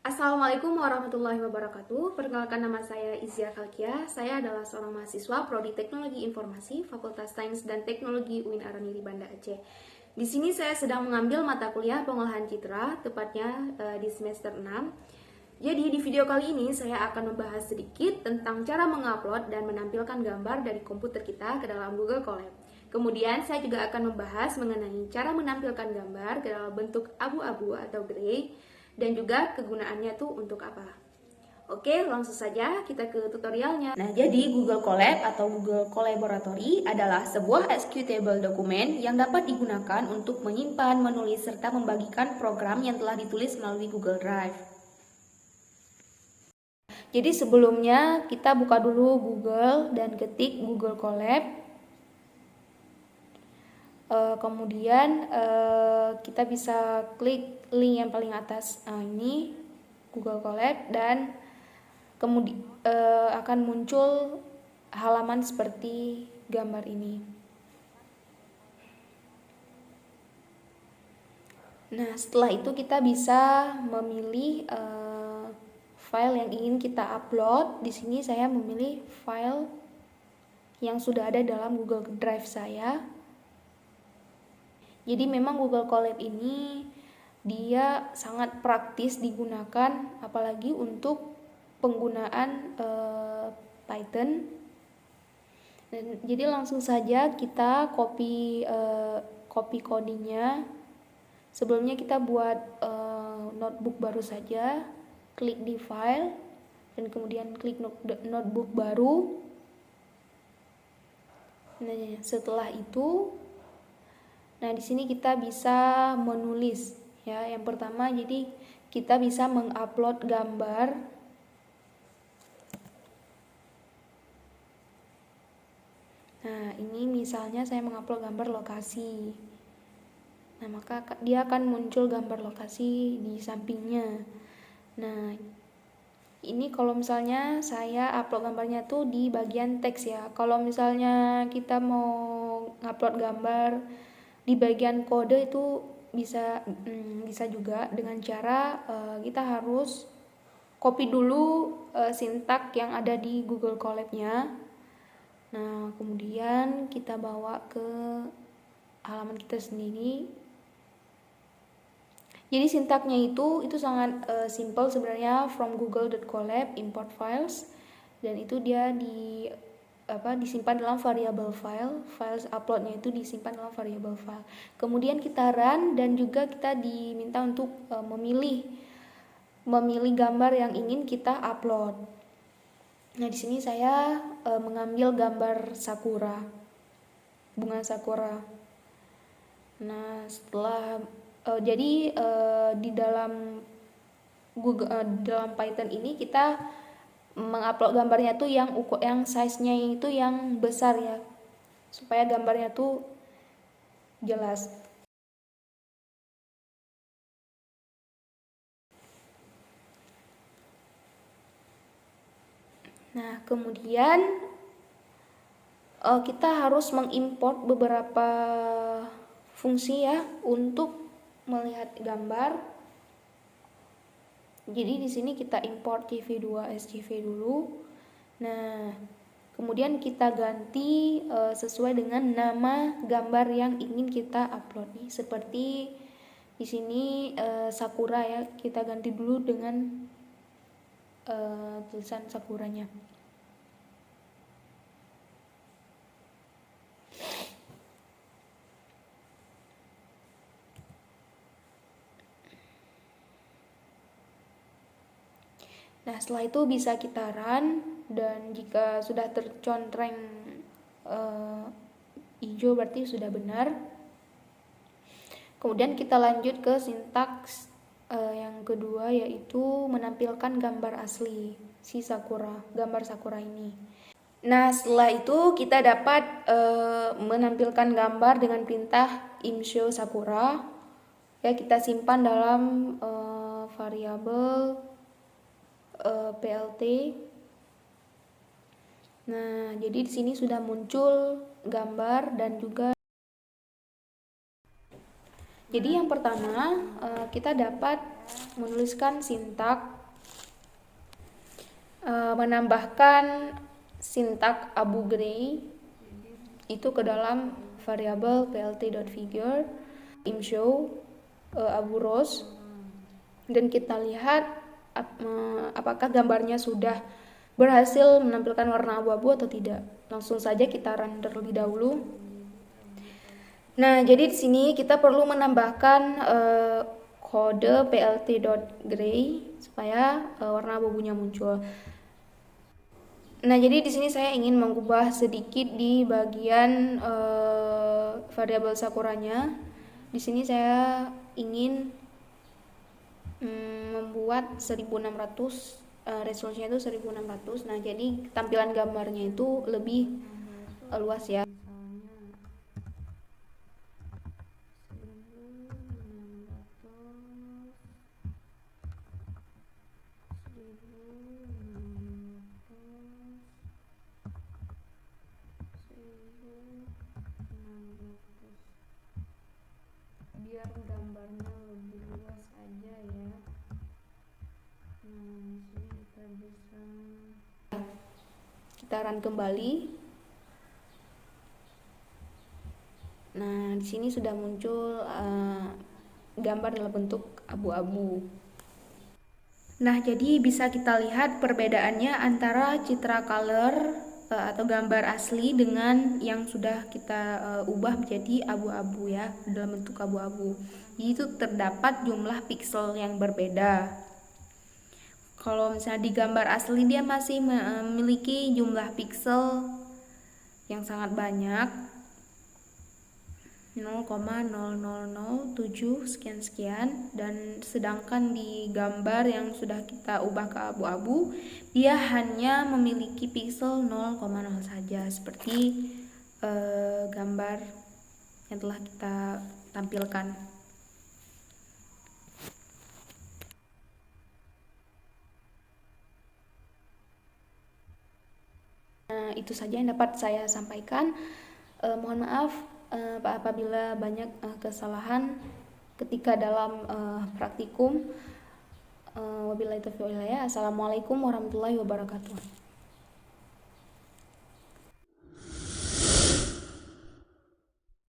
Assalamualaikum warahmatullahi wabarakatuh. Perkenalkan, nama saya Izia Kalkia. Saya adalah seorang mahasiswa Prodi Teknologi Informasi Fakultas Sains dan Teknologi UIN Araniri Banda Aceh. Di sini saya sedang mengambil mata kuliah pengolahan citra, tepatnya di semester 6. Jadi di video kali ini saya akan membahas sedikit tentang cara mengupload dan menampilkan gambar dari komputer kita ke dalam Google Colab. Kemudian saya juga akan membahas mengenai cara menampilkan gambar ke dalam bentuk abu-abu atau grey, dan juga kegunaannya tuh untuk apa. Oke, langsung saja kita ke tutorialnya. Nah, jadi Google Colab atau Google Collaboratory adalah sebuah executable dokumen yang dapat digunakan untuk menyimpan, menulis, serta membagikan program yang telah ditulis melalui Google Drive. Jadi sebelumnya kita buka dulu Google dan ketik Google Colab. Kemudian kita bisa klik link yang paling atas, ini Google Colab, dan kemudian akan muncul halaman seperti gambar ini. Nah, setelah itu kita bisa memilih file yang ingin kita upload. Di sini saya memilih file yang sudah ada dalam Google Drive saya. Jadi memang Google Colab ini dia sangat praktis digunakan, apalagi untuk penggunaan Python. Dan jadi langsung saja kita copy codingnya. Sebelumnya kita buat notebook baru saja, klik di file dan kemudian klik notebook baru. Nah, setelah itu, nah di sini kita bisa menulis ya. Yang pertama, jadi kita bisa mengupload gambar. Nah, ini misalnya saya mengupload gambar lokasi. Nah, maka dia akan muncul gambar lokasi di sampingnya. Nah, ini kalau misalnya saya upload gambarnya tuh di bagian teks ya. Kalau misalnya kita mau upload gambar di bagian kode itu bisa juga dengan cara kita harus copy dulu sintak yang ada di Google Colab-nya. Nah, kemudian kita bawa ke halaman kita sendiri. Jadi sintaknya itu sangat simple sebenarnya, from google.colab import files, dan itu dia disimpan dalam variable file. Files uploadnya itu disimpan dalam variable file. Kemudian kita run dan juga kita diminta untuk memilih gambar yang ingin kita upload. Nah, di sini saya mengambil gambar sakura, bunga sakura. Nah, setelah di dalam dalam Python ini kita mengupload gambarnya tuh yang size-nya itu yang besar ya, supaya gambarnya tuh jelas. Nah, kemudian kita harus mengimport beberapa fungsi ya untuk melihat gambar. Jadi di sini kita import CV2 SCV dulu. Nah, kemudian kita ganti sesuai dengan nama gambar yang ingin kita upload nih. Seperti di sini sakura ya, kita ganti dulu dengan tulisan sakuranya. Nah, setelah itu bisa kita run, dan jika sudah tercontreng hijau berarti sudah benar. Kemudian kita lanjut ke sintaks yang kedua, yaitu menampilkan gambar asli si sakura, gambar sakura ini. Nah, setelah itu kita dapat menampilkan gambar dengan perintah imshow sakura. Ya, kita simpan dalam variabel PLT. Nah, jadi di sini sudah muncul gambar dan juga Jadi yang pertama kita dapat menuliskan sintak, menambahkan sintak abu gray itu ke dalam variabel plt.figure, imshow abu rose, dan kita lihat apakah gambarnya sudah berhasil menampilkan warna abu-abu atau tidak. Langsung saja kita run terlebih dahulu. Nah, jadi di sini kita perlu menambahkan kode plt.gray supaya warna abu-abunya muncul. Nah, jadi di sini saya ingin mengubah sedikit di bagian variabel sakuranya. Di sini saya ingin membuat 1600, resolusinya itu 1600. Nah, jadi tampilan gambarnya itu lebih luas ya. Biar gambarnya lebih luas aja ya. Nah, sini kita bisa run kembali. Nah, di sini sudah muncul gambar dalam bentuk abu-abu. Nah, jadi bisa kita lihat perbedaannya antara citra color atau gambar asli dengan yang sudah kita ubah menjadi abu-abu ya, dalam bentuk abu-abu. Jadi itu terdapat jumlah pixel yang berbeda. Kalau misalnya di gambar asli dia masih memiliki jumlah pixel yang sangat banyak, 0,0007 sekian-sekian, dan sedangkan di gambar yang sudah kita ubah ke abu-abu dia hanya memiliki pixel 0,0 saja, seperti gambar yang telah kita tampilkan. Nah, itu saja yang dapat saya sampaikan. Mohon maaf apabila banyak kesalahan ketika dalam praktikum. Wabillahi taufiq wal hidayah. Assalamualaikum warahmatullahi wabarakatuh.